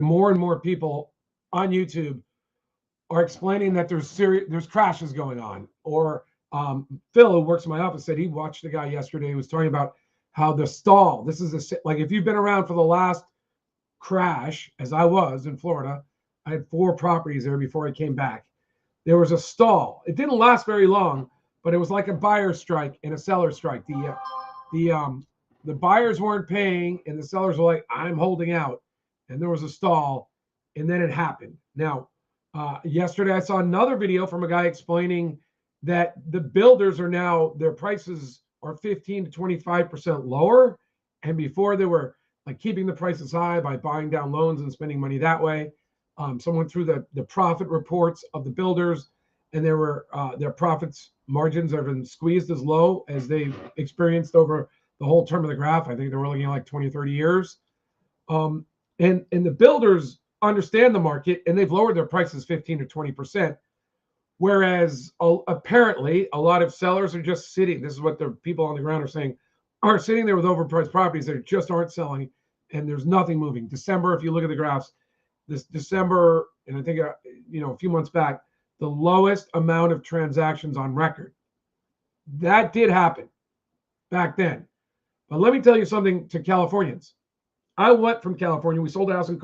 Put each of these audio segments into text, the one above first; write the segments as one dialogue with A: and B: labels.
A: more and more people on YouTube are explaining that there's crashes going on. Or Phil, who works in my office, said he watched a guy yesterday who was talking about how the stall. This is like if you've been around for the last crash, as I was in Florida, I had 4 properties there before I came back. There was a stall. It didn't last very long, but it was like a buyer strike and a seller strike. The buyers weren't paying, and the sellers were like, "I'm holding out," and there was a stall, and then it happened. Now, yesterday I saw another video from a guy explaining that the builders are now their prices are 15 to 25% lower, and before they were like keeping the prices high by buying down loans and spending money that way. Someone threw the profit reports of the builders, and there were their profits margins have been squeezed as low as they've experienced over the whole term of the graph. I think they were looking at like 20, 30 years. Um, and the builders understand the market, and they've lowered their prices 15 to 20%. Whereas apparently a lot of sellers are just sitting. This is what the people on the ground are saying, are sitting there with overpriced properties that just aren't selling, and there's nothing moving. December, if you look at the graphs, this December, and I think a few months back, the lowest amount of transactions on record. That did happen back then. But let me tell you something to Californians. I went from California. We sold a house in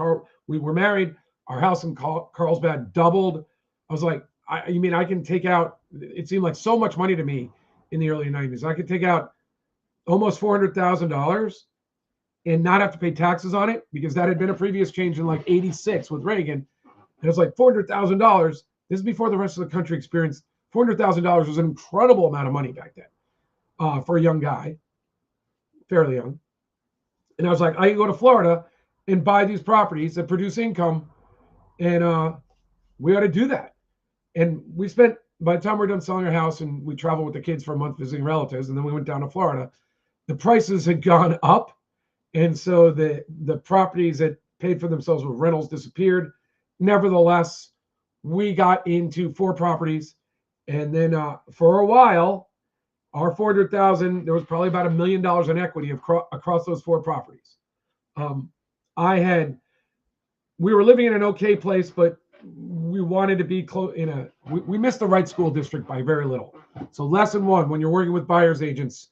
A: we were married. Our house in Carlsbad doubled. I was like, you mean I can take out? It seemed like so much money to me in the early 90s. I could take out almost $400,000 and not have to pay taxes on it, because that had been a previous change in like 86 with Reagan. And it's like $400,000. This is before the rest of the country experienced. $400,000 was an incredible amount of money back then for a young guy, fairly young. And I was like, I can go to Florida and buy these properties that produce income, and we ought to do that. And we spent, by the time we're done selling our house, and we traveled with the kids for a month visiting relatives, and then we went down to Florida, the prices had gone up. And so the properties that paid for themselves with rentals disappeared. Nevertheless, we got into 4 properties. And then for a while, our 400,000, there was probably about $1 million in equity across those 4 properties. We were living in an okay place, but we wanted to be close we missed the right school district by very little. So lesson 1, when you're working with buyer's agents,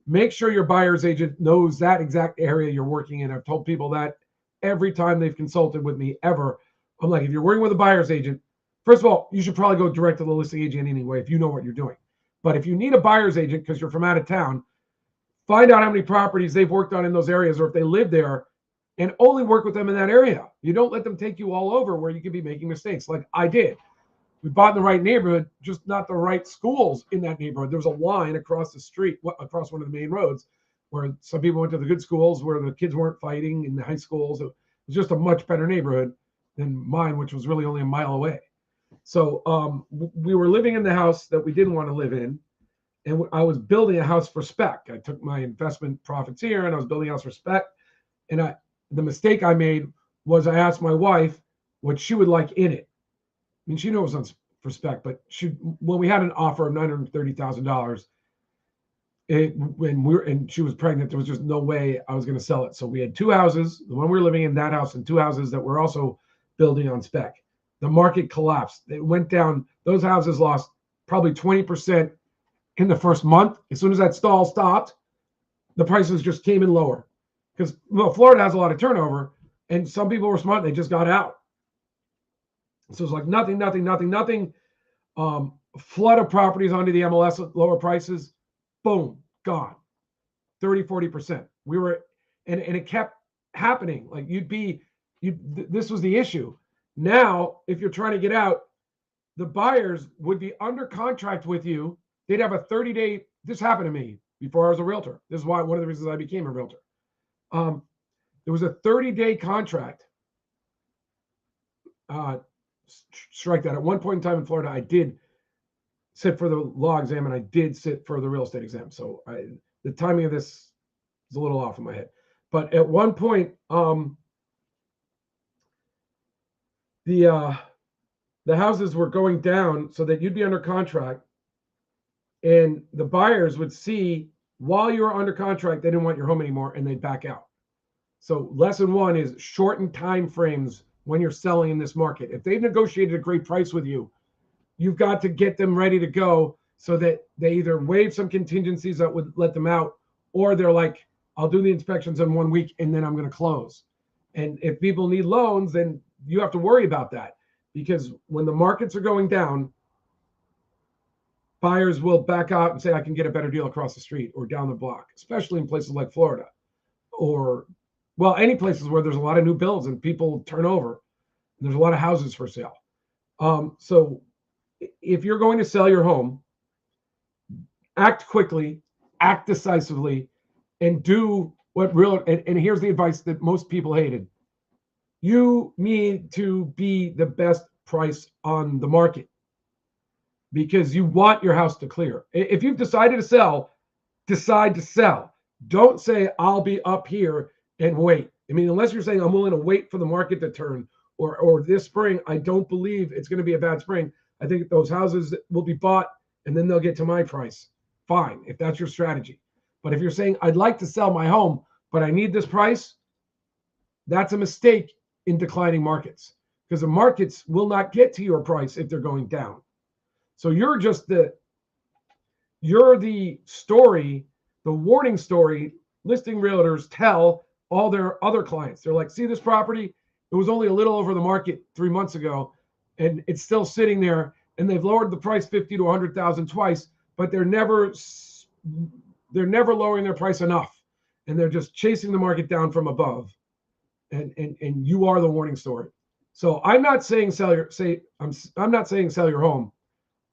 A: make sure your buyer's agent knows that exact area you're working in. I've told people that every time they've consulted with me ever. I'm like, if you're working with a buyer's agent, first of all, you should probably go direct to the listing agent anyway if you know what you're doing. But if you need a buyer's agent because you're from out of town, find out how many properties they've worked on in those areas, or if they live there, and only work with them in that area. You don't let them take you all over where you could be making mistakes like I did. We bought in the right neighborhood, just not the right schools in that neighborhood. There was a line across the street, across one of the main roads, where some people went to the good schools where the kids weren't fighting in the high schools. It was just a much better neighborhood than mine, which was really only a mile away. So we were living in the house that we didn't want to live in, and I was building a house for spec. I took my investment profits here, and I was building a house for spec. And the mistake I made was I asked my wife what she would like in it. I mean, she knew it was on for spec, but when we had an offer of $930,000, and she was pregnant, there was just no way I was going to sell it. So we had 2 houses, the one we were living in, that house, and 2 houses that were also building on spec. The market collapsed. It went down. Those houses lost probably 20% in the first month. As soon as that stall stopped, the prices just came in lower. Because Florida has a lot of turnover, and some people were smart. They just got out. So it's like nothing. Flood of properties onto the MLS at lower prices. Boom, gone. 30, 40%. We were, and it kept happening. Like this was the issue. Now, if you're trying to get out, the buyers would be under contract with you. They'd have a 30-day. This happened to me before I was a realtor. This is why one of the reasons I became a realtor. There was a 30-day contract. Strike that. At one point in time in Florida, I did sit for the law exam, and I did sit for the real estate exam. So the timing of this is a little off in my head. But at one point, the houses were going down so that you'd be under contract, and the buyers would see while you were under contract, they didn't want your home anymore, and they'd back out. So lesson 1 is shorten time frames when you're selling in this market. If they've negotiated a great price with you, you've got to get them ready to go so that they either waive some contingencies that would let them out, or they're like, I'll do the inspections in 1 week and then I'm going to close. And if people need loans, then you have to worry about that, because when the markets are going down, buyers will back out and say, I can get a better deal across the street or down the block, especially in places like Florida, or, well, any places where there's a lot of new builds and people turn over. And there's a lot of houses for sale. So if you're going to sell your home, act quickly, act decisively, and do what real, and here's the advice that most people hated. You need to be the best price on the market, because you want your house to clear. If you've decided to sell, decide to sell. Don't say, I'll be up here and wait. I mean, unless you're saying I'm willing to wait for the market to turn, or this spring, I don't believe it's going to be a bad spring. I think those houses will be bought and then they'll get to my price. Fine, if that's your strategy. But if you're saying, I'd like to sell my home, but I need this price, that's a mistake in declining markets, because the markets will not get to your price if they're going down. So you're the story, the warning story listing realtors tell all their other clients. They're like, see this property? It was only a little over the market 3 months ago, and it's still sitting there, and they've lowered the price 50 to 100,000 twice, but they're never lowering their price enough, and they're just chasing the market down from above. And you are the warning story. So I'm not saying I'm not saying sell your home.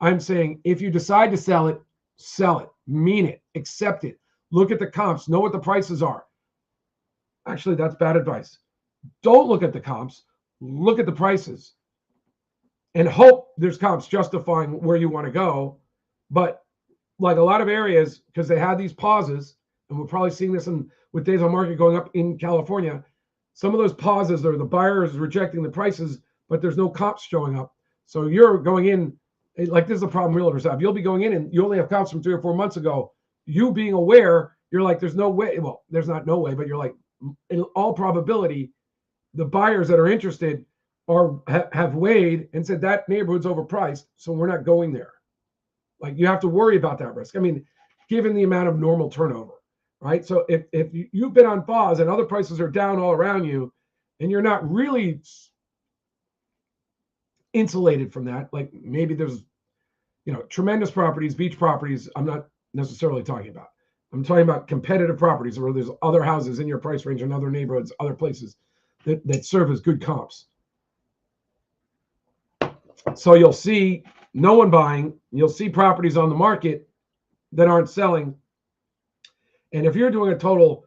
A: I'm saying if you decide to sell it, mean it, accept it, look at the comps, know what the prices are. Actually, that's bad advice. Don't look at the comps, look at the prices, and hope there's comps justifying where you want to go. But like a lot of areas, because they had these pauses, and we're probably seeing this with days on market going up in California, some of those pauses are the buyers rejecting the prices, but there's no comps showing up. So you're going in, like, this is a problem realtors have. You'll be going in and you only have comps from 3 or 4 months ago. You being aware, you're like, there's no way. Well, there's not no way, but you're like, in all probability, the buyers that are interested have weighed and said that neighborhood's overpriced, so we're not going there. Like, you have to worry about that risk. I mean, given the amount of normal turnover, right? So if you've been on pause and other prices are down all around you, and you're not really insulated from that, like maybe there's, tremendous properties, beach properties, I'm not necessarily talking about. I'm talking about competitive properties where there's other houses in your price range in other neighborhoods, other places that serve as good comps. So you'll see no one buying. You'll see properties on the market that aren't selling. And if you're doing a total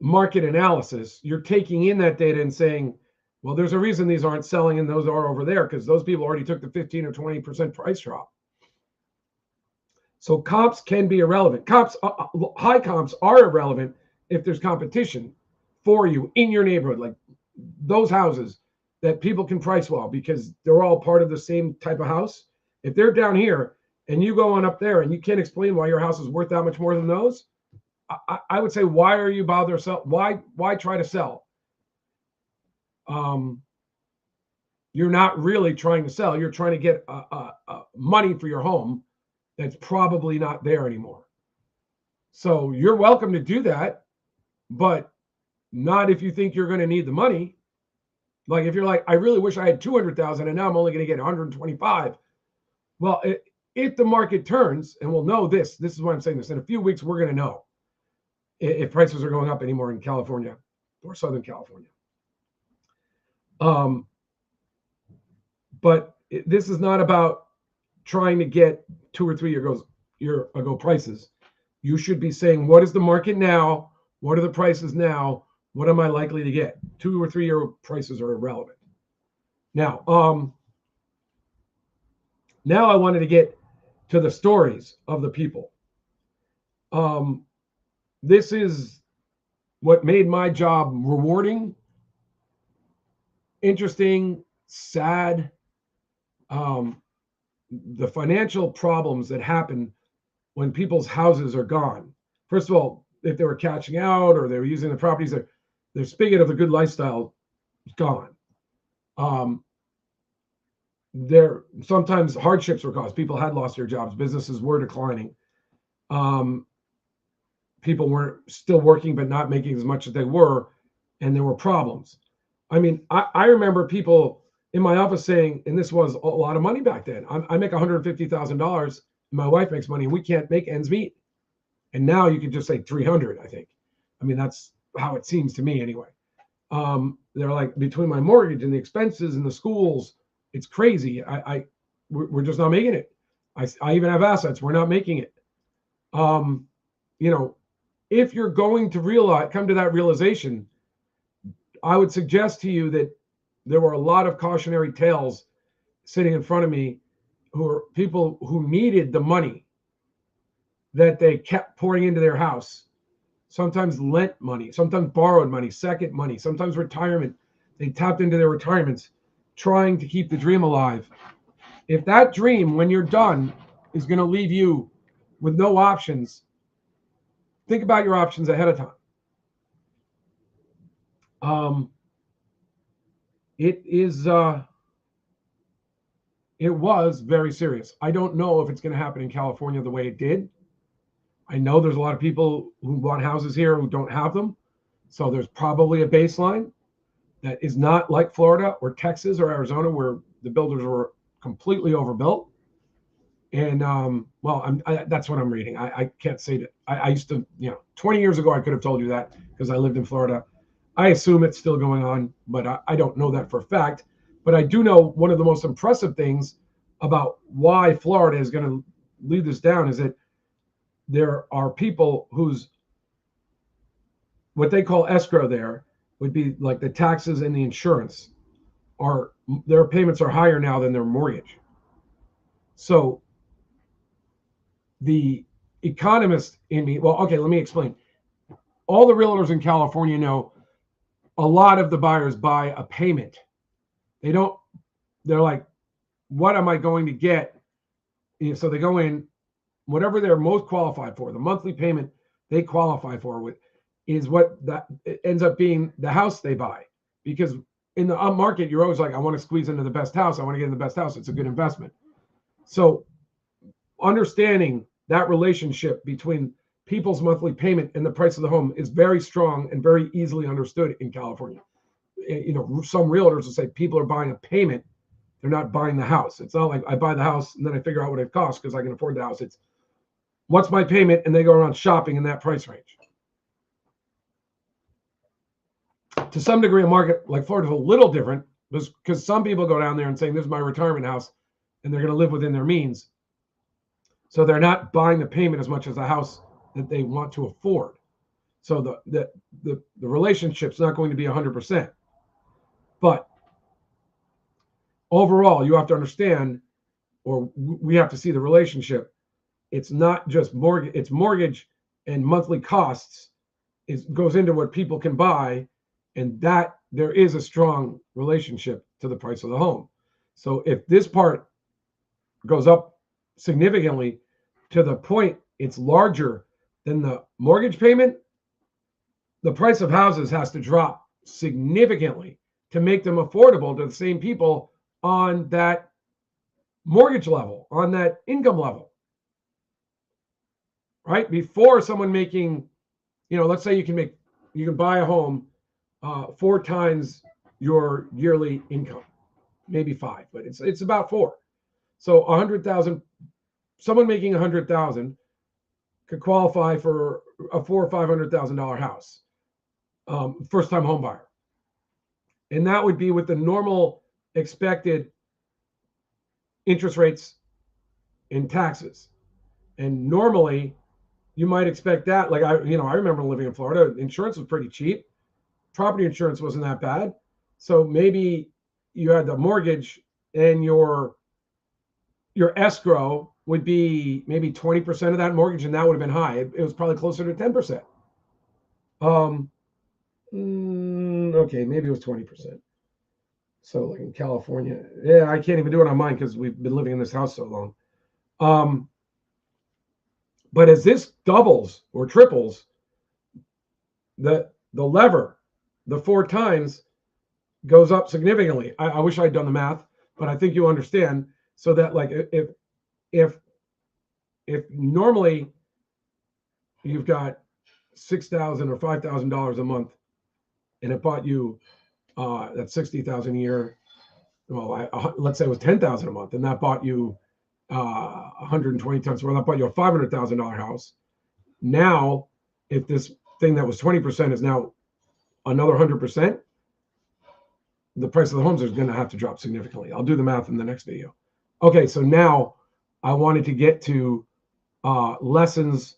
A: market analysis, you're taking in that data and saying, well, there's a reason these aren't selling and those are over there, because those people already took the 15 or 20% price drop. So comps can be irrelevant. High comps are irrelevant if there's competition for you in your neighborhood, like those houses that people can price well because they're all part of the same type of house. If they're down here and you go on up there and you can't explain why your house is worth that much more than those, I would say, why are you bother sell? Why try to sell? You're not really trying to sell. You're trying to get money for your home that's probably not there anymore. So you're welcome to do that, but not if you think you're going to need the money. Like if you're like, I really wish I had 200,000 and now I'm only going to get 125. Well, if the market turns, and we'll know this is why I'm saying this, in a few weeks, we're going to know if prices are going up anymore in California or Southern California. But this is not about trying to get 2 or 3 year ago prices. You should be saying, what is the market now? What are the prices now? What am I likely to get? 2 or 3 year prices are irrelevant. Now I wanted to get to the stories of the people. This is what made my job rewarding, interesting, sad. The financial problems that happen when people's houses are gone. First of all, if they were catching out or they were using the properties, their spigot of a good lifestyle It's gone. There sometimes hardships were caused. People had lost their jobs. Businesses were declining. People weren't still working, but not making as much as they were, and there were problems. I mean, I remember people in my office saying, and this was a lot of money back then. I make $150,000. My wife makes money, and we can't make ends meet. And now you can just say 300. I think. I mean, that's how it seems to me, anyway. They're like, between my mortgage and the expenses and the schools, it's crazy. We're just not making it. I even have assets. We're not making it. If you're going to come to that realization, I would suggest to you that there were a lot of cautionary tales sitting in front of me who are people who needed the money that they kept pouring into their house. Sometimes lent money, sometimes borrowed money, second money, sometimes retirement. They tapped into their retirements trying to keep the dream alive. If that dream, when you're done, is going to leave you with no options, think about your options ahead of time. It was very serious. I don't know if it's going to happen in California the way it did. I know there's a lot of people who want houses here who don't have them. So there's probably a baseline that is not like Florida or Texas or Arizona, where the builders were completely overbuilt. And that's what I'm reading. I can't say that. I used to, 20 years ago, I could have told you that because I lived in Florida. I assume it's still going on, but I don't know that for a fact. But I do know one of the most impressive things about why Florida is going to lead this down is that there are people whose, what they call escrow there would be like the taxes and the insurance, their payments are higher now than their mortgage. So the economist in me, well, okay, let me explain. All the realtors in California know a lot of the buyers buy a payment. They're like, what am I going to get? So they go in, whatever they're most qualified for, the monthly payment they qualify for is what that ends up being the house they buy. Because in the market, you're always like, I want to squeeze into the best house. I want to get in the best house. It's a good investment. So understanding that relationship between people's monthly payment and the price of the home is very strong and very easily understood in California. Some realtors will say people are buying a payment. They're not buying the house. It's not like I buy the house and then I figure out what it costs because I can afford the house. It's what's my payment, and they go around shopping in that price range. To some degree, a market like Florida is a little different because some people go down there and saying, this is my retirement house, and they're going to live within their means. So they're not buying the payment as much as a house that they want to afford. So the relationship's not going to be 100%. But overall, you have to understand, or we have to see the relationship. It's not just mortgage, it's mortgage and monthly costs. It goes into what people can buy, and that there is a strong relationship to the price of the home. So if this part goes up significantly to the point it's larger than the mortgage payment, the price of houses has to drop significantly to make them affordable to the same people on that mortgage level, on that income level. Right? Before someone making, let's say you can buy a home 4 times your yearly income, maybe 5, but it's about 4. So 100,000, someone making 100,000 could qualify for a $400,000 or $500,000 house, first time home buyer. And that would be with the normal expected interest rates and taxes. And normally you might expect that. Like I remember living in Florida, insurance was pretty cheap. Property insurance wasn't that bad. So maybe you had the mortgage and your escrow would be maybe 20% of that mortgage, and that would have been high. It was probably closer to 10%. Okay, maybe it was 20%. So like in California, yeah, I can't even do it on mine because we've been living in this house so long. But as this doubles or triples, the lever, the 4 times, goes up significantly. I wish I'd done the math, but I think you understand. So that like if if normally you've got $6,000 or $5,000 a month, and it bought you that's 60,000 a year. Well, let's say it was 10,000 a month, and that bought you 120 times. Well, that bought you a $500,000 house. Now, if this thing that was 20% is now another 100%, the price of the homes is going to have to drop significantly. I'll do the math in the next video. Okay, so now I wanted to get to lessons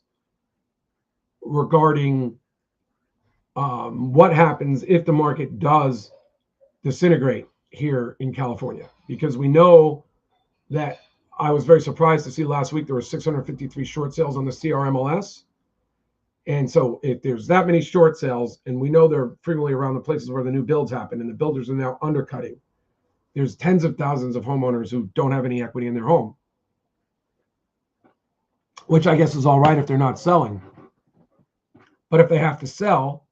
A: regarding what happens if the market does disintegrate here in California, because we know that I was very surprised to see last week there were 653 short sales on the CRMLS. And so if there's that many short sales, and we know they're frequently around the places where the new builds happen and the builders are now undercutting, there's tens of thousands of homeowners who don't have any equity in their home, which I guess is all right if they're not selling. But if they have to sell,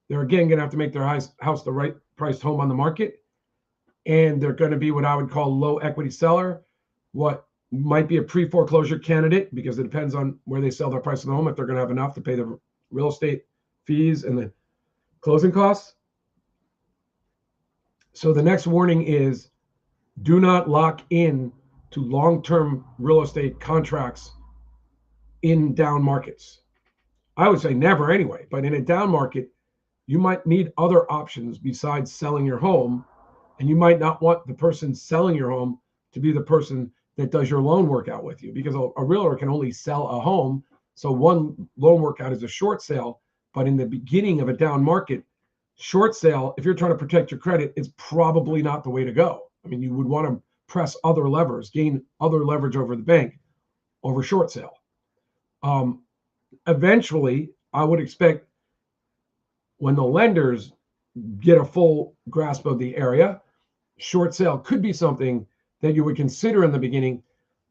A: they're again going to have to make their house the right priced home on the market. And they're going to be what I would call low equity seller, what might be a pre-foreclosure candidate, because it depends on where they sell their price of the home, if they're going to have enough to pay the real estate fees and the closing costs. So the next warning is, do not lock in to long-term real estate contracts in down markets. I would say never anyway, but in a down market, you might need other options besides selling your home. And you might not want the person selling your home to be the person that does your loan workout with you, because a realtor can only sell a home. So one loan workout is a short sale, but in the beginning of a down market, short sale, if you're trying to protect your credit, is probably not the way to go. I mean, you would want to press other levers, gain other leverage over the bank over short sale. Eventually, I would expect when the lenders get a full grasp of the area, short sale could be something that you would consider in the beginning.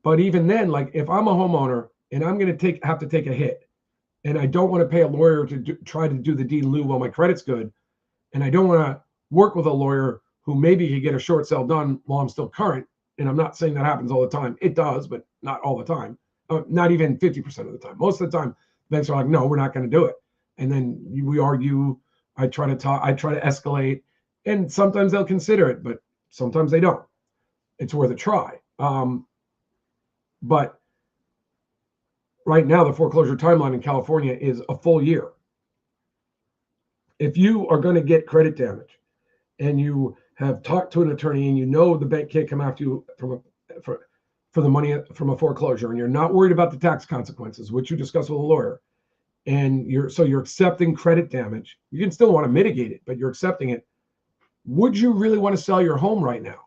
A: But even then, like if I'm a homeowner and I'm going to have to take a hit, and I don't want to pay a lawyer to try to do the deed in lieu while my credit's good, and I don't want to work with a lawyer who maybe could get a short sale done while I'm still current, and I'm not saying that happens all the time. It does, but not all the time. Not even 50% of the time. Most of the time, banks are like, no, we're not going to do it. And then we argue. I try to escalate, and sometimes they'll consider it, but sometimes they don't. It's worth a try. But right now, the foreclosure timeline in California is a full year. If you are going to get credit damage and you have talked to an attorney and you know the bank can't come after you for the money from a foreclosure, and you're not worried about the tax consequences, which you discuss with a lawyer, and you're accepting credit damage, you can still want to mitigate it, but you're accepting it. Would you really want to sell your home right now?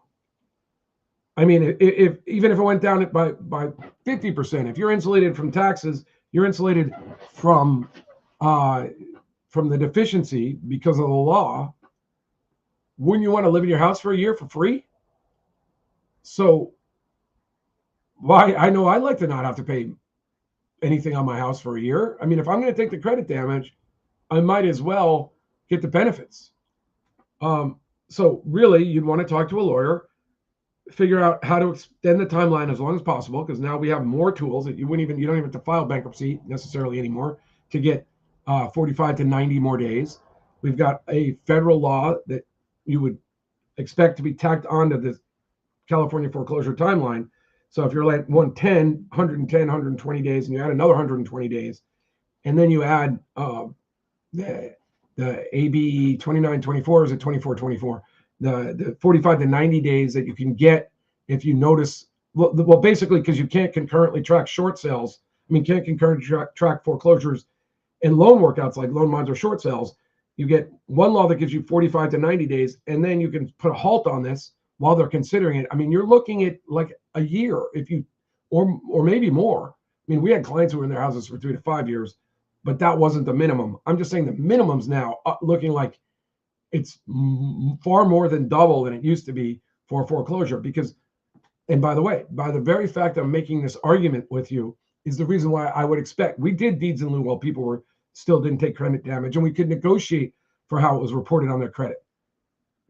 A: I mean, if even if it went down by 50%, if you're insulated from taxes, you're insulated from the deficiency because of the law, wouldn't you want to live in your house for a year for free? So why? I know I'd like to not have to pay anything on my house for a year. I mean, if I'm going to take the credit damage, I might as well get the benefits. So really, you'd want to talk to a lawyer, figure out how to extend the timeline as long as possible, because now we have more tools that you don't even have to file bankruptcy necessarily anymore to get 45 to 90 more days. We've got a federal law that you would expect to be tacked onto this California foreclosure timeline. So if you're like 110, 120 days, and you add another 120 days, and then you add the AB 2924, is it 2424? The 45 to 90 days that you can get if you notice, well basically, because you can't concurrently track short sales. I mean, can't concurrently track foreclosures and loan workouts like loan mods or short sales. You get one law that gives you 45 to 90 days, and then you can put a halt on this while they're considering it. I mean, you're looking at like a year, if you, or maybe more. I mean, we had clients who were in their houses for 3 to 5 years, but that wasn't the minimum. I'm just saying the minimum's now looking like it's far more than double than it used to be for foreclosure. Because, and by the way, by the very fact I'm making this argument with you is the reason why I would expect, we did deeds in lieu while people still didn't take credit damage, and we could negotiate for how it was reported on their credit.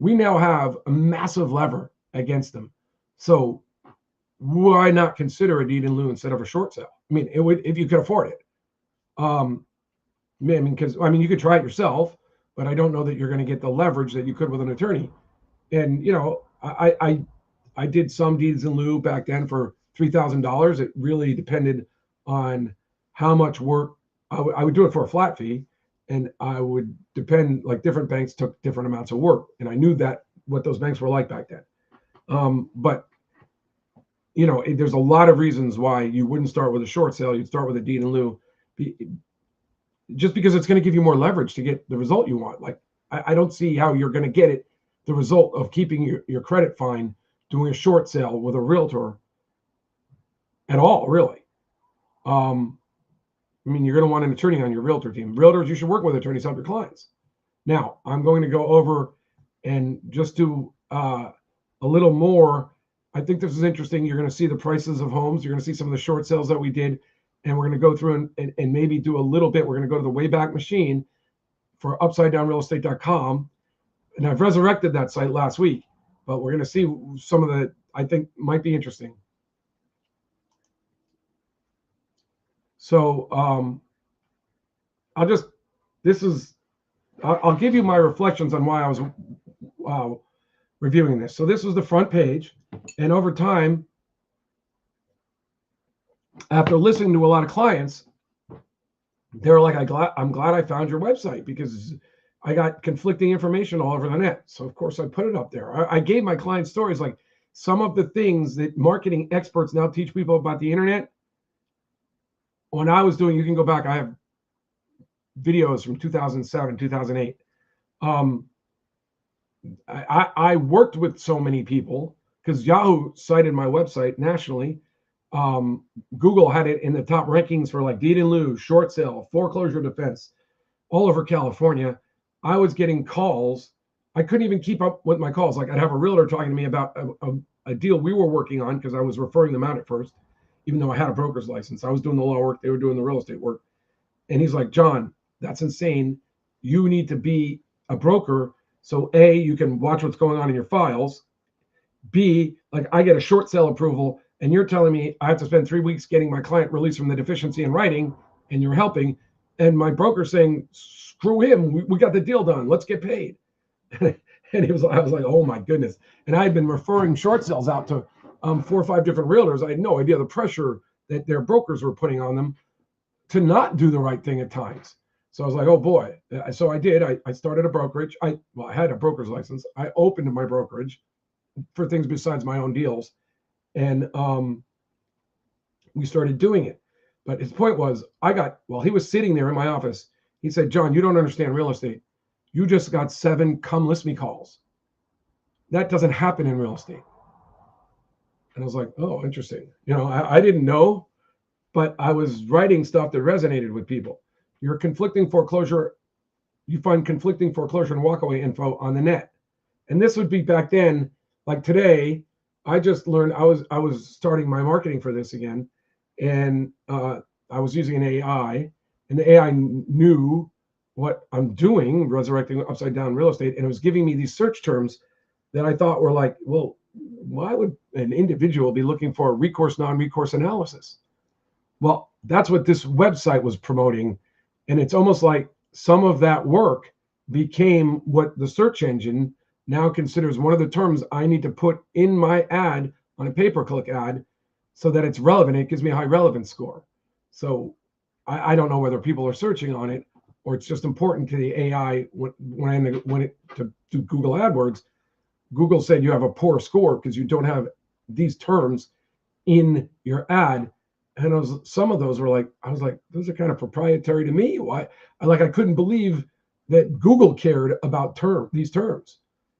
A: we now have a massive lever against them. So why not consider a deed in lieu instead of a short sale? I mean, it would, if you could afford it. I mean, because you could try it yourself, but I don't know that you're going to get the leverage that you could with an attorney. And I did some deeds in lieu back then for $3,000. It really depended on how much work. I would do it for a flat fee, and I would depend, like different banks took different amounts of work, and I knew that what those banks were like back then. But there's a lot of reasons why you wouldn't start with a short sale. You'd start with a deed in lieu, just because it's going to give you more leverage to get the result you want. Like I don't see how you're going to get it, the result of keeping your credit fine doing a short sale with a realtor at all, really. You're going to want an attorney on your realtor team. Realtors, you should work with attorneys to help your clients. Now, I'm going to go over and just do a little more. I think this is interesting. You're going to see the prices of homes. You're going to see some of the short sales that we did. And we're going to go through and maybe do a little bit. We're going to go to the Wayback Machine for upsidedownrealestate.com. And I've resurrected that site last week, but we're going to see some of the, I think might be interesting. So I'll give you my reflections on why I was reviewing this. So this was the front page, and over time, after listening to a lot of clients, they were like, I'm glad I found your website, because I got conflicting information all over the net. So of course I put it up there. I gave my clients stories, like some of the things that marketing experts now teach people about the internet. When I was doing, you can go back, I have videos from 2007, 2008. I worked with so many people because Yahoo cited my website nationally. Google had it in the top rankings for like deed in lieu, short sale, foreclosure defense, all over California. I was getting calls. I couldn't even keep up with my calls. Like I'd have a realtor talking to me about a deal we were working on, because I was referring them out at first, even though I had a broker's license. I was doing the law work. They were doing the real estate work. And he's like, John, that's insane. You need to be a broker. So A, you can watch what's going on in your files. B, like I get a short sale approval, and you're telling me I have to spend 3 weeks getting my client released from the deficiency in writing, and you're helping. And my broker's saying, screw him. We got the deal done. Let's get paid. And I was like, oh my goodness. And I had been referring short sales out to 4 or 5 different realtors. I had no idea the pressure that their brokers were putting on them to not do the right thing at times. So I was like, oh boy. So I did. I started a brokerage. I had a broker's license. I opened my brokerage for things besides my own deals. And we started doing it. But his point was, he was sitting there in my office. He said, John, you don't understand real estate. You just got 7 come list me calls. That doesn't happen in real estate. And I was like, oh, interesting. I didn't know, but I was writing stuff that resonated with people. You find conflicting foreclosure and walkaway info on the net. And this would be back then. Like today, I just learned, I was starting my marketing for this again. And I was using an AI, and the AI knew what I'm doing, resurrecting upside down real estate. And it was giving me these search terms that I thought were like, well, why would an individual be looking for a recourse, non-recourse analysis? Well, that's what this website was promoting. And it's almost like some of that work became what the search engine now considers one of the terms I need to put in my ad on a pay-per-click ad so that it's relevant. It gives me a high relevance score. So I don't know whether people are searching on it or it's just important to the AI to do Google AdWords. Google said you have a poor score because you don't have these terms in your ad. And some of those were like, I was like, those are kind of proprietary to me. Why? I couldn't believe that Google cared about these terms.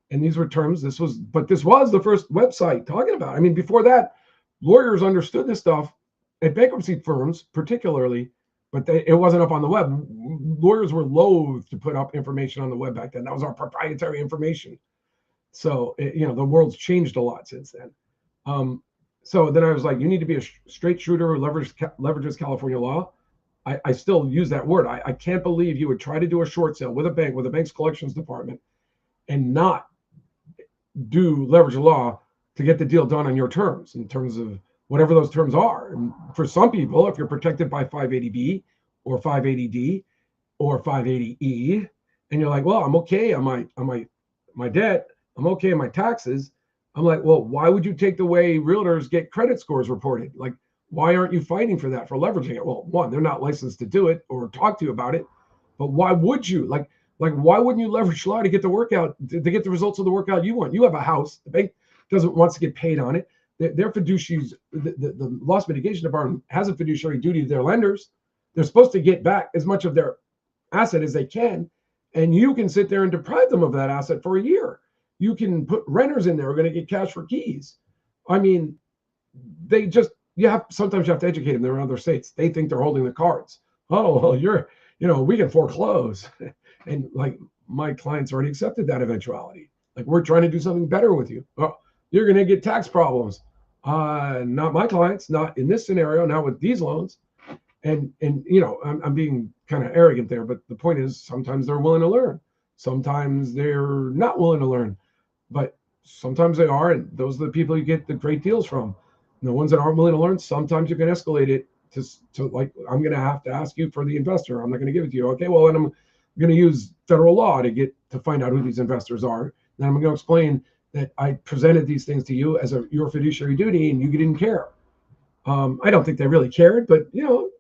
A: And these were terms, this was the first website talking about it. I mean, before that, lawyers understood this stuff at bankruptcy firms, particularly, but it wasn't up on the web. Lawyers were loath to put up information on the web back then. That was our proprietary information. So, the world's changed a lot since then. So then I was like, you need to be a straight shooter who leverages California law. I still use that word. I can't believe you would try to do a short sale with a bank, with a bank's collections department, and not do leverage law to get the deal done on your terms, in terms of whatever those terms are. And for some people, if you're protected by 580B or 580D or 580E, and you're like, well, I'm okay on my debt, I'm okay on my taxes. I'm like, well, why would you take the way realtors get credit scores reported? Like, why aren't you fighting for that, for leveraging it? Well, one, they're not licensed to do it or talk to you about it. But why would you? Like why wouldn't you leverage law to get the workout, to get the results of the workout you want? You have a house. The bank wants to get paid on it. Their fiduciaries, the loss mitigation department has a fiduciary duty to their lenders. They're supposed to get back as much of their asset as they can. And you can sit there and deprive them of that asset for a year. You can put renters in there who are going to get cash for keys. I mean, sometimes you have to educate them. They're in other states. They think they're holding the cards. Oh, well, we can foreclose. And like, my clients already accepted that eventuality. Like, we're trying to do something better with you. Oh, you're going to get tax problems. Not my clients, not in this scenario, not with these loans. And I'm being kind of arrogant there, but the point is, sometimes they're willing to learn. Sometimes they're not willing to learn, but sometimes they are. And those are the people you get the great deals from. And the ones that aren't willing to learn, sometimes you can escalate it to like, I'm going to have to ask you for the investor. I'm not going to give it to you. Okay, well, then I'm going to use federal law to find out who these investors are. Then I'm going to explain that I presented these things to you as your fiduciary duty, and you didn't care. I don't think they really cared, but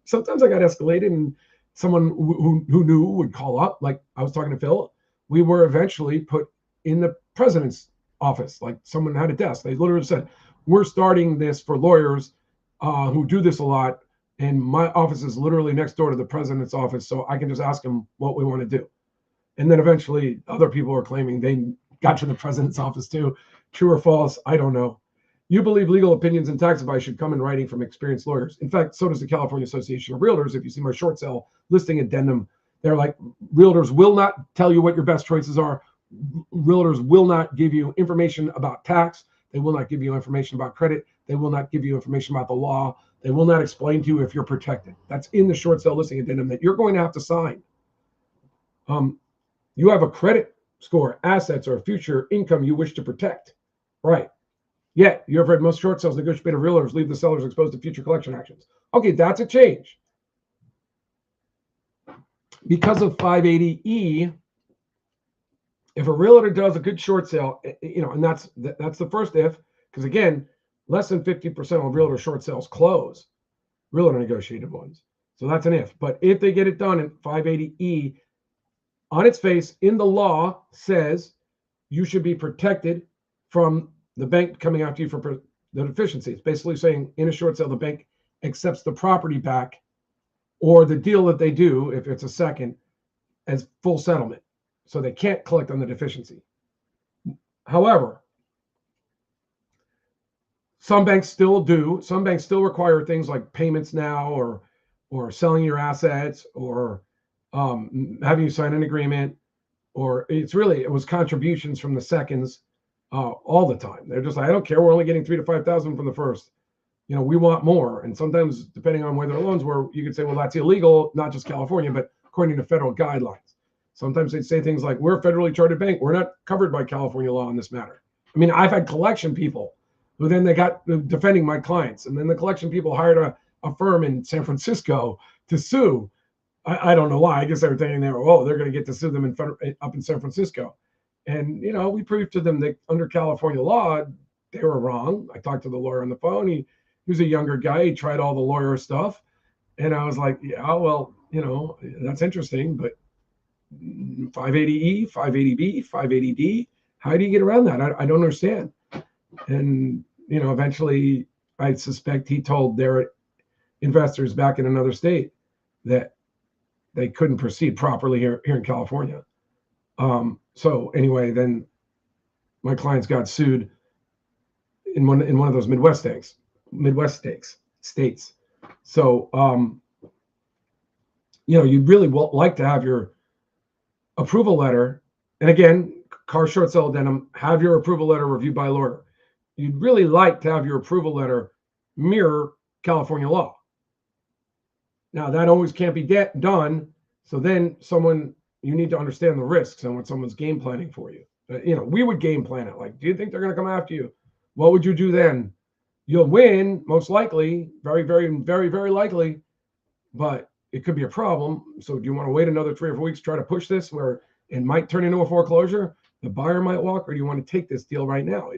A: sometimes I got escalated, and someone who knew would call up. Like, I was talking to Phil. We were eventually put in the president's office. Like, someone had a desk. They literally said, we're starting this for lawyers who do this a lot. And my office is literally next door to the president's office. So I can just ask him what we want to do. And then eventually other people are claiming they got to the president's office too. True or false, I don't know. You believe legal opinions and tax advice should come in writing from experienced lawyers. In fact, so does the California Association of Realtors. If you see my short sale listing addendum, they're like, realtors will not tell you what your best choices are. Realtors will not give you information about tax. They will not give you information about credit. They will not give you information about the law. They will not explain to you if you're protected. That's in the short sale listing addendum that you're going to have to sign. You have a credit score, assets, or future income you wish to protect. Right. Yet, you have read most short sales negotiated realtors leave the sellers exposed to future collection actions. Okay, that's a change. Because of 580E, if a realtor does a good short sale, and that's the first if, because again, less than 50% of realtor short sales close, realtor negotiated ones. So that's an if. But if they get it done in 580E, on its face, in the law, says you should be protected from the bank coming after you for the deficiency. It's basically saying in a short sale, the bank accepts the property back or the deal that they do, if it's a second, as full settlement. So they can't collect on the deficiency. However, some banks still do. Some banks still require things like payments now, or selling your assets, or having you sign an agreement, or it was contributions from the seconds all the time. They're just like, I don't care. We're only getting 3,000 to 5,000 from the first. We want more. And sometimes, depending on where their loans were, you could say, well, that's illegal, not just California, but according to federal guidelines. Sometimes they'd say things like, we're a federally chartered bank. We're not covered by California law on this matter. I mean, I've had collection people who then they got defending my clients. And then the collection people hired a firm in San Francisco to sue. I don't know why. I guess they were thinking they're going to get to sue them up in San Francisco. And, we proved to them that under California law, they were wrong. I talked to the lawyer on the phone. He was a younger guy. He tried all the lawyer stuff. And I was like, yeah, well, that's interesting, but 580E, 580B, 580D, how do you get around that? I don't understand. And, eventually I suspect he told their investors back in another state that they couldn't proceed properly here in California. So anyway, then my clients got sued in one of those Midwest states. So, you'd really like to have your approval letter. And again, car short sale addendum, have your approval letter reviewed by a lawyer. You'd really like to have your approval letter mirror California law. Now, that always can't be done. So then you need to understand the risks and what someone's game planning for you. We would game plan it. Like, do you think they're going to come after you? What would you do then? You'll win, most likely, very, very, very, very likely, but it could be a problem. So do you want to wait another 3 or 4 weeks, try to push this where it might turn into a foreclosure? The buyer might walk, or do you want to take this deal right now?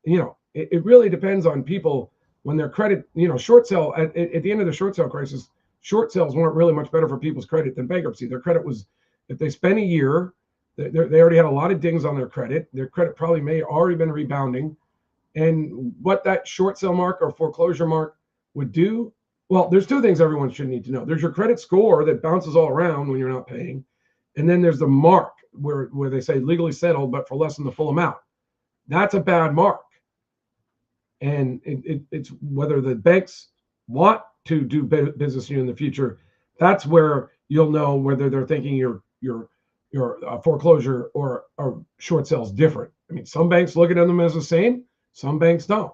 A: It really depends on people when their credit, short sale at the end of the short sale crisis, short sales weren't really much better for people's credit than bankruptcy. Their credit was, if they spent a year, they already had a lot of dings on their credit. Their credit probably may already been rebounding. And what that short sale mark or foreclosure mark would do, well, there's 2 things everyone should need to know. There's your credit score that bounces all around when you're not paying. And then there's the mark where they say legally settled, but for less than the full amount. That's a bad mark. And it's whether the banks want to do business with you in the future. That's where you'll know whether they're thinking your foreclosure or short sales different. I mean, some banks look at them as the same. Some banks don't,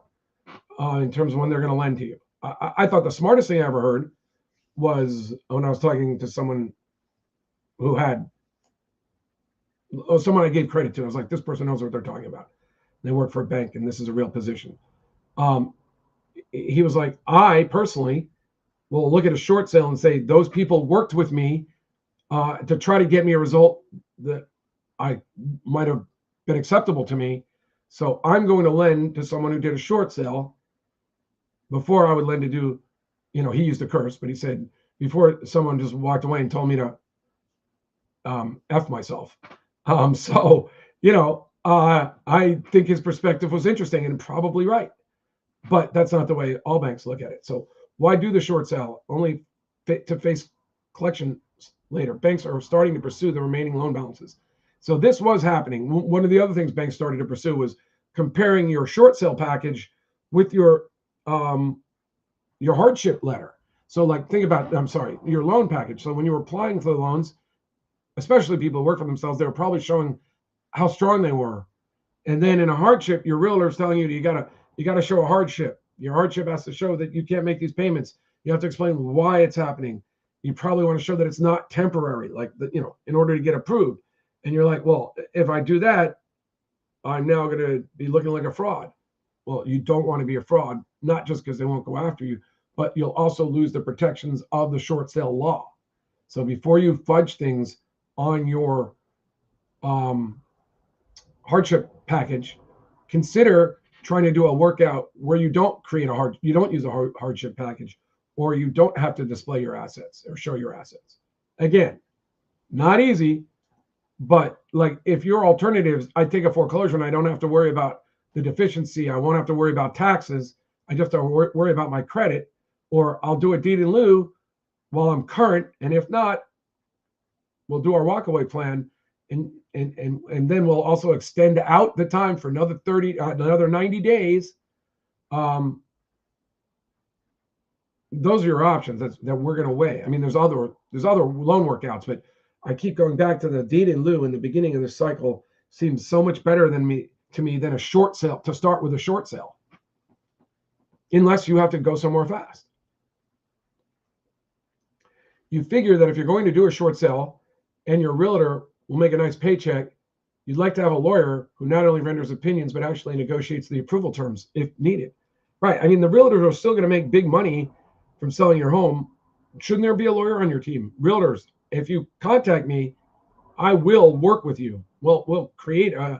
A: in terms of when they're going to lend to you. I thought the smartest thing I ever heard was when I was talking to someone who had, someone I gave credit to. I was like, this person knows what they're talking about. They work for a bank, and this is a real position. He was like, I personally will look at a short sale and say, those people worked with me to try to get me a result that I might have been acceptable to me. So I'm going to lend to someone who did a short sale before I would lend to do, he used a curse, but he said, before someone just walked away and told me to F myself. I think his perspective was interesting and probably right, but that's not the way all banks look at it. So why do the short sale? Only to face collection later. Banks are starting to pursue the remaining loan balances. So this was happening. One of the other things banks started to pursue was comparing your short sale package with your hardship letter. So like, think about, your loan package. So when you were applying for the loans, especially people who work for themselves, they were probably showing how strong they were. And then in a hardship, your realtor is telling you, you gotta show a hardship. Your hardship has to show that you can't make these payments. You have to explain why it's happening. You probably want to show that it's not temporary, in order to get approved. And you're like, well, if I do that, I'm now going to be looking like a fraud. Well, you don't want to be a fraud, not just because they won't go after you, but you'll also lose the protections of the short sale law. So before you fudge things on your hardship package, consider trying to do a workout where you don't you don't use a hardship package, or you don't have to display your assets or show your assets. Again, not easy, but like if your alternatives, I take a foreclosure and I don't have to worry about the deficiency. I won't have to worry about taxes. I just have to worry about my credit, or I'll do a deed in lieu while I'm current. And if not, we'll do our walkaway plan. And then we'll also extend out the time for another 90 days. Those are your options that we're going to weigh. I mean, there's other loan workouts, but I keep going back to the deed in lieu in the beginning of the cycle. Seems so much better to me than a short sale, to start with a short sale, unless you have to go somewhere fast. You figure that if you're going to do a short sale and your realtor will make a nice paycheck, you'd like to have a lawyer who not only renders opinions, but actually negotiates the approval terms if needed. Right. I mean, the realtors are still going to make big money from selling your home. Shouldn't there be a lawyer on your team? Realtors, if you contact me, I will work with you. We'll create an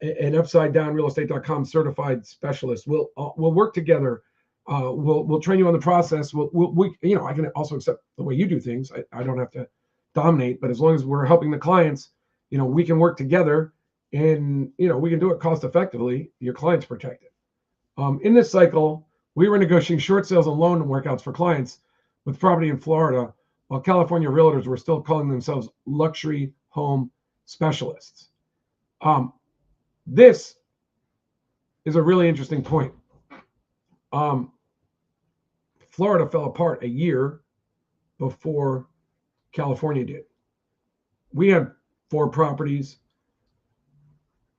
A: upsidedownrealestate.com certified specialist. We'll work together. We'll train you on the process. I can also accept the way you do things. I don't have to dominate, but as long as we're helping the clients, we can work together, and we can do it cost effectively. Your client's protected. In this cycle, we were negotiating short sales and loan workouts for clients with property in Florida, while California realtors were still calling themselves luxury home specialists. This is a really interesting point. Florida fell apart a year before California did. We had 4 properties.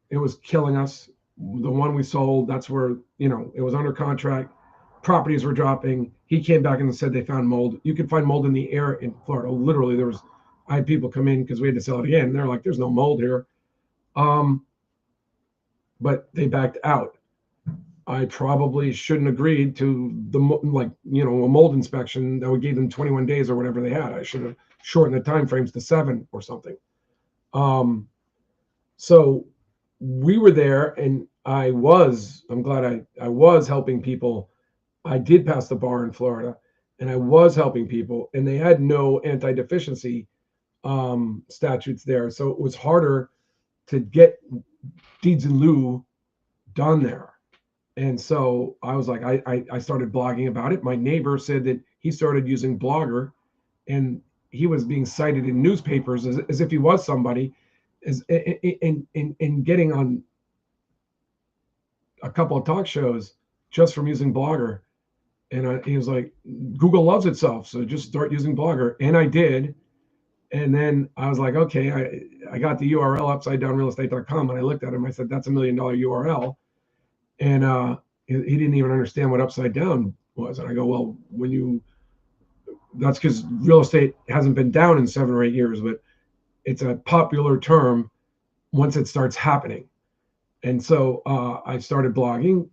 A: It was killing us. The one we sold, that's where, it was under contract. Properties were dropping. He came back and said they found mold. You can find mold in the air in Florida. Literally, I had people come in because we had to sell it again. They're like, there's no mold here. but they backed out. I probably shouldn't agreed to the a mold inspection that would give them 21 days or whatever they had. I should have shortened the time frames to 7 or something. So we were there, and I'm glad I was helping people. I did pass the bar in Florida, and I was helping people, and they had no anti-deficiency statutes there. So it was harder to get deeds in lieu done there. And so I was like, I started blogging about it. My neighbor said that he started using Blogger, and he was being cited in newspapers as if he was somebody, as in getting on a couple of talk shows just from using Blogger. And he was like, Google loves itself, so just start using Blogger. And I did. And then I was like, okay, I got the URL upsidedownrealestate.com, and I looked at him. I said, that's $1 million URL. And he didn't even understand what upside down was. And I go, well, that's because real estate hasn't been down in 7 or 8 years, but it's a popular term once it starts happening. And so I started blogging,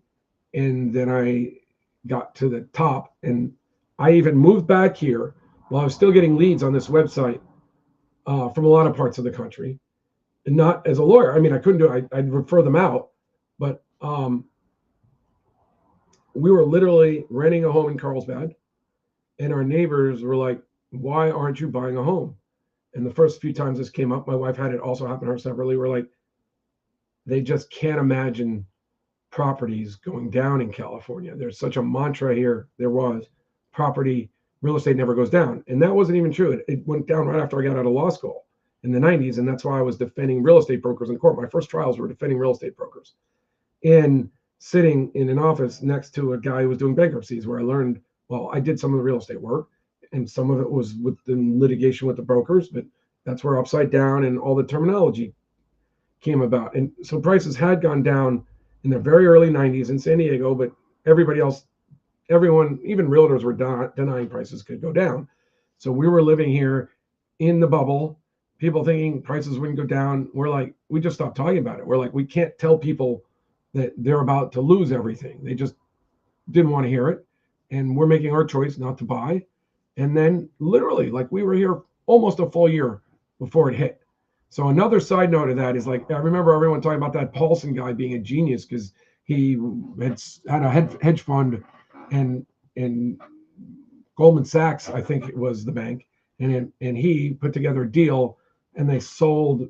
A: and then I got to the top, and I even moved back here while I was still getting leads on this website from a lot of parts of the country. And not as a lawyer. I mean, I couldn't do it. I'd refer them out, but we were literally renting a home in Carlsbad, and our neighbors were like, why aren't you buying a home? And the first few times this came up, my wife had it also happen to her separately. We're like, they just can't imagine properties going down in California. There's such a mantra here. There was real estate never goes down. And that wasn't even true. It went down right after I got out of law school in the 90s. And that's why I was defending real estate brokers in court. My first trials were defending real estate brokers and sitting in an office next to a guy who was doing bankruptcies, where I learned, well, I did some of the real estate work, and some of it was with the litigation with the brokers, but that's where upside down and all the terminology came about. And so prices had gone down in the very early 90s in San Diego, but everyone, even realtors were denying prices could go down. So we were living here in the bubble, people thinking prices wouldn't go down. We're like, we just stopped talking about it. We're like, we can't tell people that they're about to lose everything. They just didn't want to hear it. And we're making our choice not to buy. And then literally, like, we were here almost a full year before it hit. So another side note of that is, like, I remember everyone talking about that Paulson guy being a genius because he had a hedge fund, and Goldman Sachs, I think it was the bank, and he put together a deal, and they sold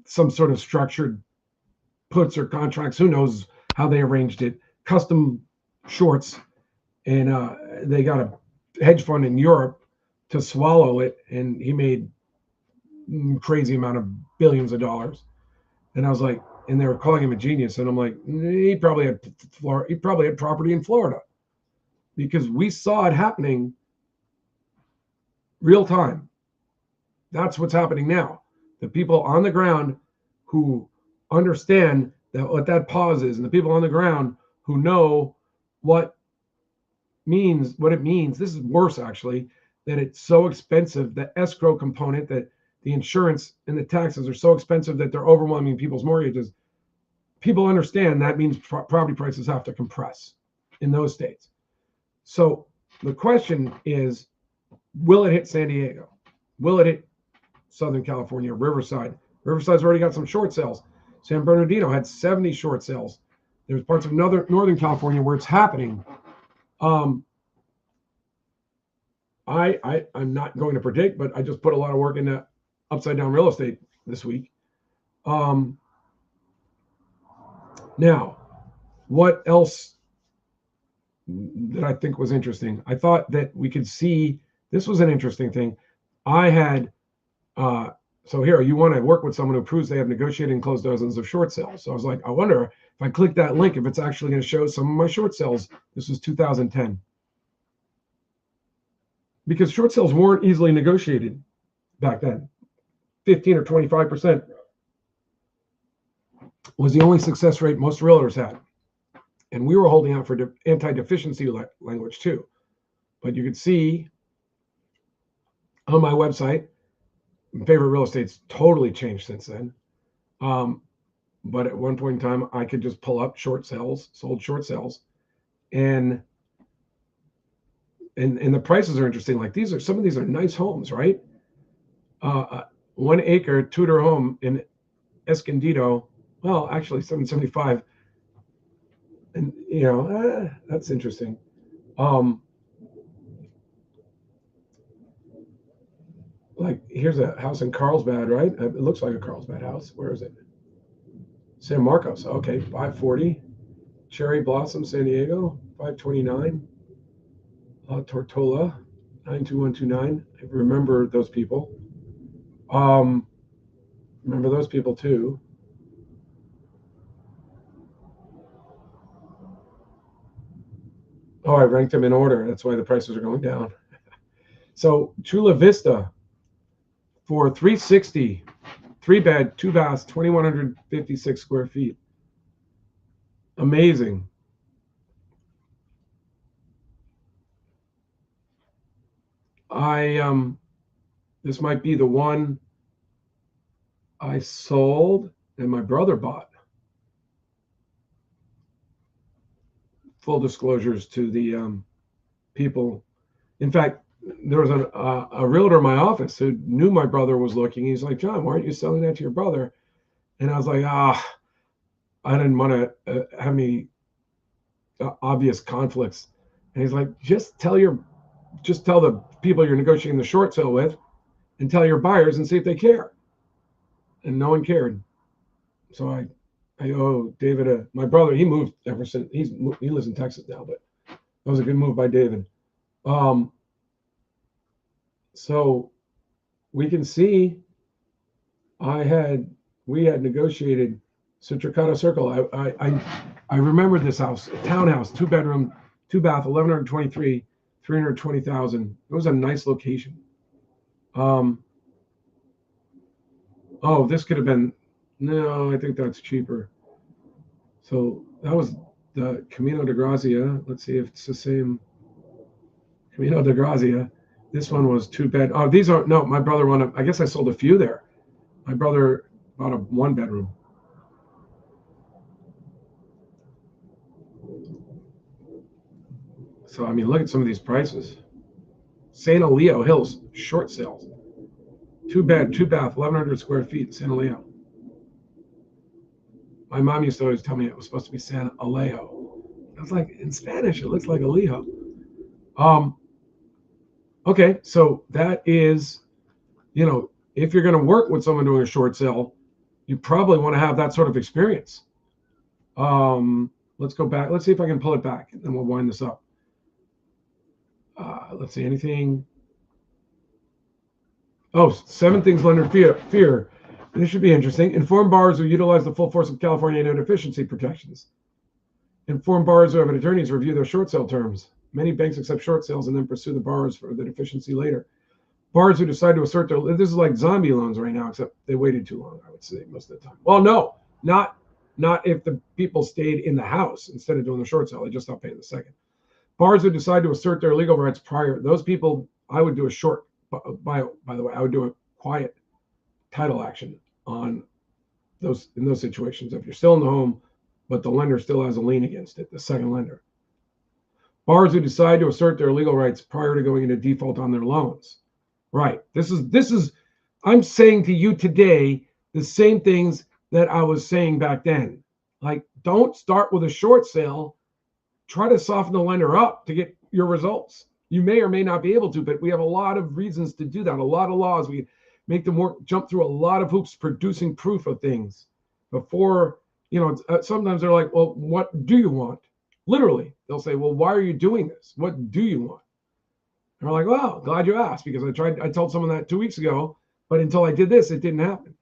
A: some sort of structured puts or contracts, who knows how they arranged it, custom shorts, and they got a hedge fund in Europe to swallow it, and he made crazy amount of billions of dollars. And I was like, and they were calling him a genius, and I'm like, he probably had property in Florida, because we saw it happening real time. That's what's happening now. The people on the ground who understand what that pause is, and the people on the ground who know what it means. This is worse, actually, that it's so expensive, the escrow component, that the insurance and the taxes are so expensive that they're overwhelming people's mortgages. People understand that means property prices have to compress in those states. So the question is, will it hit San Diego? Will it hit Southern California, Riverside? Riverside's already got some short sales. San Bernardino had 70 short sales. There's parts of Northern California where it's happening. I'm not going to predict, but I just put a lot of work into upside down real estate this week. Now, what else that I think was interesting? I thought that we could see, this was an interesting thing. I had, so here, you want to work with someone who proves they have negotiated and closed dozens of short sales. So I was like, I wonder if I click that link, if it's actually going to show some of my short sales. This was 2010. Because short sales weren't easily negotiated back then. 15 or 25% was the only success rate most realtors had. And we were holding out for anti-deficiency language too. But you could see on my website, favorite real estate's totally changed since then. but at one point in time, I could just pull up short sales, sold short sales, and the prices are interesting. Like some of these are nice homes, right? 1 acre Tudor home in Escondido. Well, actually 775, and that's interesting. Like here's a house in Carlsbad, right? It looks like a Carlsbad house. Where is it? San Marcos. Okay, 540. Cherry Blossom, San Diego, 529. La Tortola, 92129. I remember those people. Remember those people too. Oh, I ranked them in order. That's why the prices are going down. So Chula Vista for 360, 3-bed, 2 baths, 2,156 square feet. Amazing. This might be the one I sold and my brother bought. Full disclosures to the people. In fact, there was a realtor in my office who knew my brother was looking. He's like, John, why aren't you selling that to your brother? And I was like, I didn't want to have any obvious conflicts. And he's like, just tell the people you're negotiating the short sale with, and tell your buyers and see if they care. And no one cared. So I owe David my brother. He moved ever since. He lives in Texas now, but that was a good move by David. So we can see we had negotiated Citricata Circle. I remember this house, a townhouse, 2-bedroom, 2-bath, 1,123, 320,000. It was a nice location. Oh, this could have been, no, I think that's cheaper. So that was the Camino de Grazia. Let's see if it's the same. Camino de Grazia. This one was 2-bed. Oh, these are, no, my brother wanted, I guess I sold a few there. My brother bought a 1-bedroom. So, I mean, look at some of these prices. Santa Leo Hills, short sales. 2-bed, 2-bath, 1,100 square feet, Santa Leo. My mom used to always tell me it was supposed to be San Alejo. I was like, in Spanish, it looks like Alejo. Okay, so that is, if you're going to work with someone doing a short sale, you probably want to have that sort of experience. Let's go back. Let's see if I can pull it back, and then we'll wind this up. Let's see, anything. Oh, 7 things lender fear. This should be interesting. Informed borrowers who utilize the full force of California no deficiency protections. Informed borrowers who have an attorney to review their short sale terms. Many banks accept short sales and then pursue the borrowers for the deficiency later. Borrowers who decide to assert this is like zombie loans right now, except they waited too long, I would say, most of the time. Well, no, not if the people stayed in the house instead of doing the short sale. They just stopped paying the second. Borrowers who decide to assert their legal rights prior, those people, I would do a short, by the way, I would do a quiet title action on those, in those situations. If you're still in the home, but the lender still has a lien against it, the second lender. Borrowers who decide to assert their legal rights prior to going into default on their loans. Right. This is, I'm saying to you today, the same things that I was saying back then. Like, don't start with a short sale. Try to soften the lender up to get your results. You may or may not be able to, but we have a lot of reasons to do that. A lot of laws. We make them jump through a lot of hoops producing proof of things before, sometimes they're like, well, what do you want? Literally, they'll say, well, why are you doing this? What do you want? And we're like, well, glad you asked, because I told someone that 2 weeks ago, but until I did this, it didn't happen.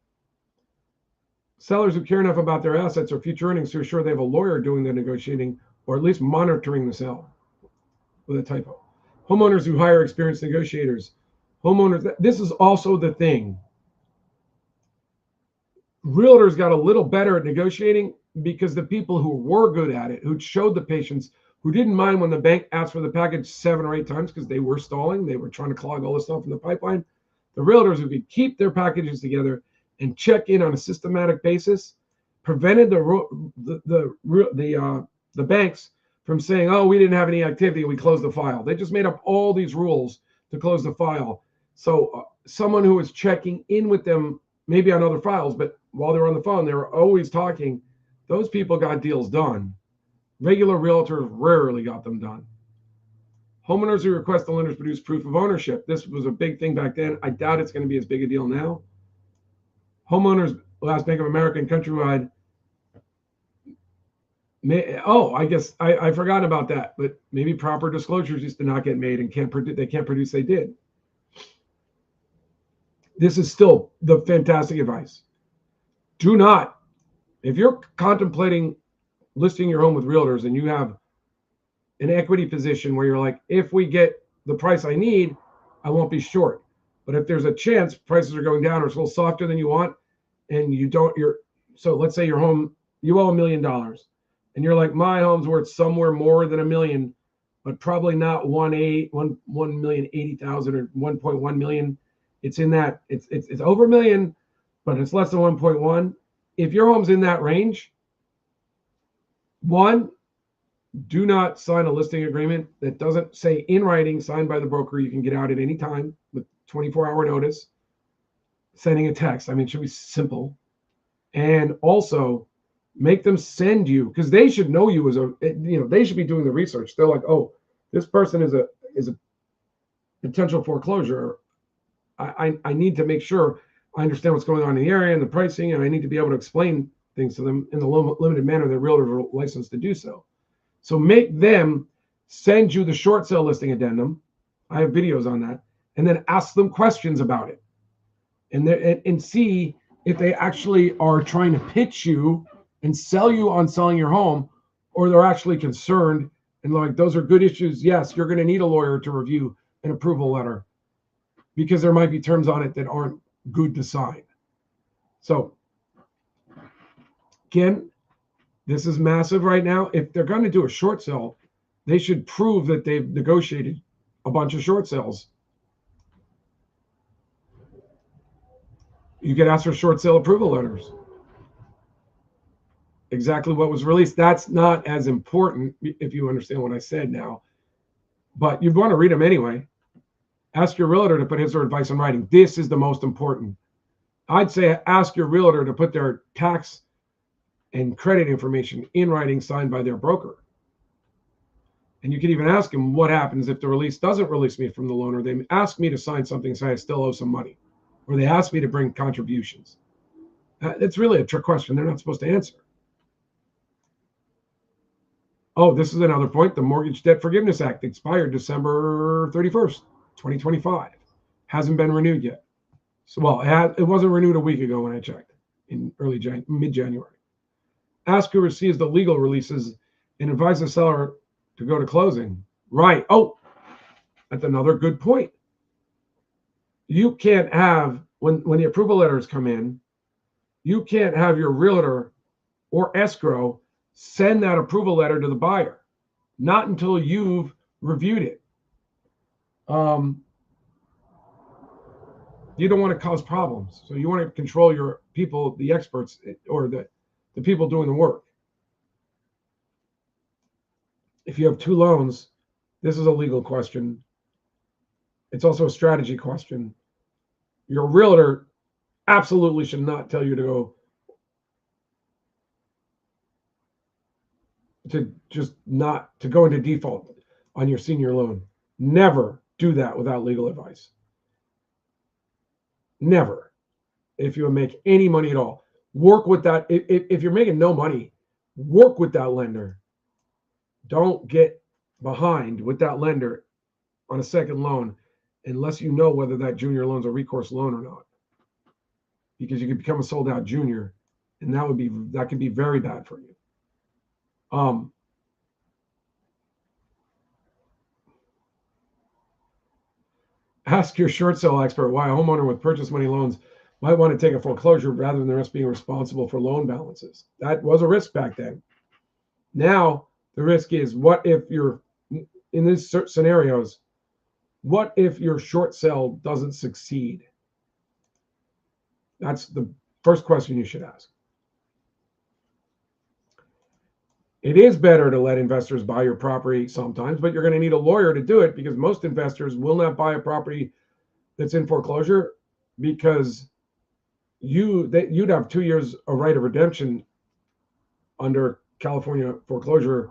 A: Sellers who care enough about their assets or future earnings to assure they have a lawyer doing the negotiating or at least monitoring the sale, with a typo. Homeowners who hire experienced negotiators. Homeowners, this is also the thing. Realtors got a little better at negotiating because the people who were good at it, who showed the patience, who didn't mind when the bank asked for the package 7 or 8 times because they were stalling, they were trying to clog all this stuff in the pipeline. The realtors who could keep their packages together and check in on a systematic basis prevented the banks from saying, "Oh, we didn't have any activity, we closed the file." They just made up all these rules to close the file. So someone who was checking in with them, maybe on other files, but while they were on the phone, they were always talking. Those people got deals done. Regular realtors rarely got them done. Homeowners who request the lenders produce proof of ownership. This was a big thing back then. I doubt it's going to be as big a deal now. Homeowners, last Bank of America and Countrywide. I guess I forgot about that, but maybe proper disclosures used to not get made and they can't produce. They did. This is still the fantastic advice. Do not, if you're contemplating listing your home with realtors and you have an equity position where you're like, if we get the price I need, I won't be short. But if there's a chance prices are going down or it's a little softer than you want, and so let's say your home, you owe $1 million, and you're like, my home's worth somewhere more than $1 million, but probably not 1,080,000 or 1.1 million. It's in that, it's over $1 million, but it's less than 1.1. If your home's in that range, one, do not sign a listing agreement that doesn't say in writing, signed by the broker, you can get out at any time with 24-hour notice. Sending a text, I mean, it should be simple. And also make them send you, because they should know you they should be doing the research. They're like, oh, this person is a potential foreclosure. I need to make sure I understand what's going on in the area and the pricing, and I need to be able to explain things to them in the limited manner that realtors are licensed to do so. So make them send you the short sale listing addendum. I have videos on that. And then ask them questions about it. And see if they actually are trying to pitch you and sell you on selling your home, or they're actually concerned and like, those are good issues. Yes, you're going to need a lawyer to review an approval letter because there might be terms on it that aren't good to sign. So again, this is massive right now. If they're going to do a short sale, they should prove that they've negotiated a bunch of short sales. You could ask for short sale approval letters. Exactly what was released. That's not as important if you understand what I said now, but you'd want to read them anyway. Ask your realtor to put his or her advice in writing. This is the most important. I'd say ask your realtor to put their tax and credit information in writing, signed by their broker. And you can even ask them, what happens if the release doesn't release me from the loan, or they ask me to sign something and say I still owe some money, or they ask me to bring contributions. It's really a trick question. They're not supposed to answer. Oh, this is another point. The Mortgage Debt Forgiveness Act expired December 31st, 2025. Hasn't been renewed yet. So, well, it wasn't renewed a week ago when I checked in mid-January. Ask who receives the legal releases and advise the seller to go to closing. Right. Oh, that's another good point. You can't have, when the approval letters come in, you can't have your realtor or escrow send that approval letter to the buyer, not until you've reviewed it. You don't want to cause problems. So you want to control your people, the experts, or the people doing the work. If you have two loans, this is a legal question. It's also a strategy question. Your realtor absolutely should not tell you to go into default on your senior loan. Never do that without legal advice. Never. If you make any money at all, work with that. If you're making no money, work with that lender. Don't get behind with that lender on a second loan unless you know whether that junior loan's a recourse loan or not, because you could become a sold out junior, and that could be very bad for you. Ask your short sale expert why a homeowner with purchase money loans might want to take a foreclosure rather than the rest being responsible for loan balances. That was a risk back then. Now the risk is, what if you're in these scenarios, what if your short sale doesn't succeed? That's the first question you should ask. It is better to let investors buy your property sometimes, but you're going to need a lawyer to do it because most investors will not buy a property that's in foreclosure because you'd have 2 years of right of redemption under California foreclosure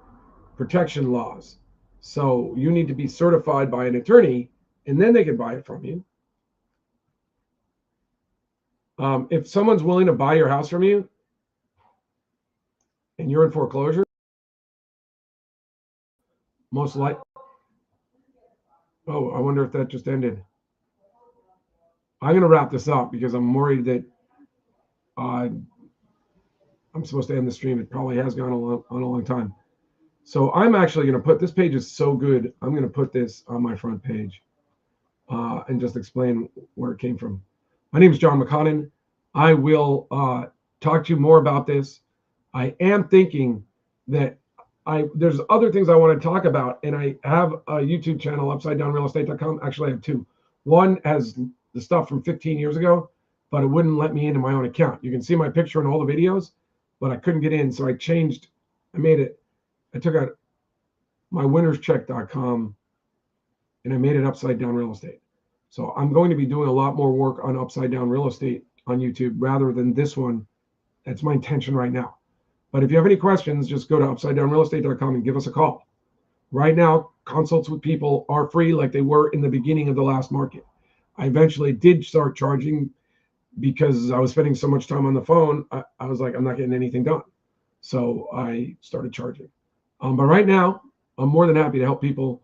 A: protection laws. So you need to be certified by an attorney, and then they can buy it from you. If someone's willing to buy your house from you and you're in foreclosure, most likely. Oh, I wonder if that just ended. I'm going to wrap this up because I'm worried that I'm supposed to end the stream. It probably has gone on a long time. So I'm actually going to put this page is so good. I'm going to put this on my front page and just explain where it came from. My name is John McConnon. I will talk to you more about this. I am thinking that there's other things I want to talk about, and I have a YouTube channel, UpsideDownRealEstate.com. Actually, I have two. One has the stuff from 15 years ago, but it wouldn't let me into my own account. You can see my picture in all the videos, but I couldn't get in, so I took out my winnerscheck.com and I made it Upside Down Real Estate. So I'm going to be doing a lot more work on Upside Down Real Estate on YouTube rather than this one. That's my intention right now. But if you have any questions, just go to UpsideDownRealEstate.com and give us a call. Right now, consults with people are free like they were in the beginning of the last market. I eventually did start charging because I was spending so much time on the phone. I was like, I'm not getting anything done. So I started charging. But right now, I'm more than happy to help people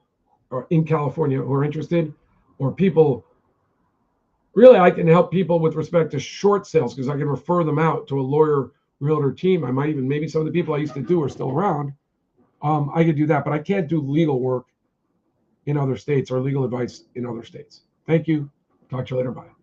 A: in California who are interested, or people. Really, I can help people with respect to short sales because I can refer them out to a lawyer realtor team. I might even, maybe some of the people I used to do are still around. I could do that, but I can't do legal work in other states or legal advice in other states. Thank you. Talk to you later. Bye.